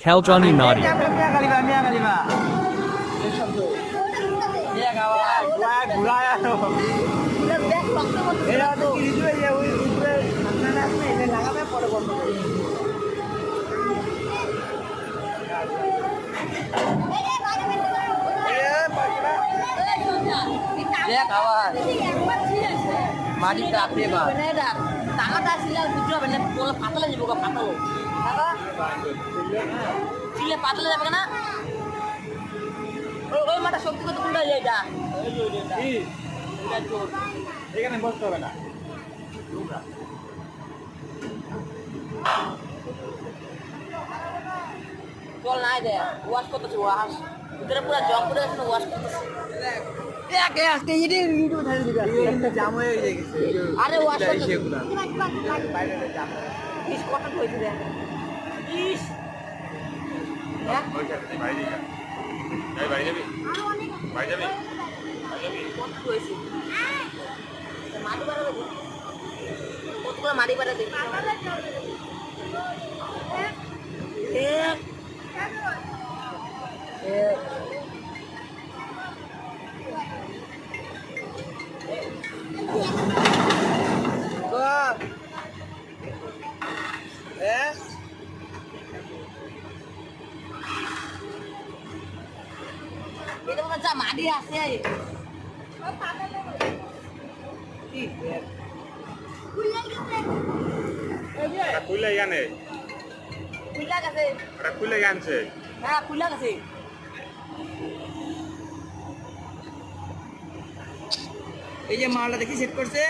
Kaljani Nadia. মাটি কাটবে বা টাকাটা ছিল বুঝতে হবে না বলে পাতলা যাবো পাতলো টাকা ছিলে পাতলা যাবে না ওই মাটা শক্তি কত কোনটা এইটা এখানে বসতে হবে না চল নাই দে ওয়াশ করতেছে ওয়াশ ভিতরে পুরো জং করে আছে ওয়াশ করতেছে আজকে ভিডিও ধারে দিবে জাম হয়ে গেছে আরে ওয়াশ করতেছে বাইরে জাম ইস কত হইছে রে ইস হ্যাঁ বাইরে যাবি বাইরে যাবি কত হইছে মাটি বাড়া দেবে কত করে মাটি বাড়া দেবে এটা মনে হচ্ছে মাটি আছে খুলে গানে খুলা গেছে এটা খুলে গানছে হ্যাঁ খুলা গেছে এই যে মালটা দেখি সেট করছে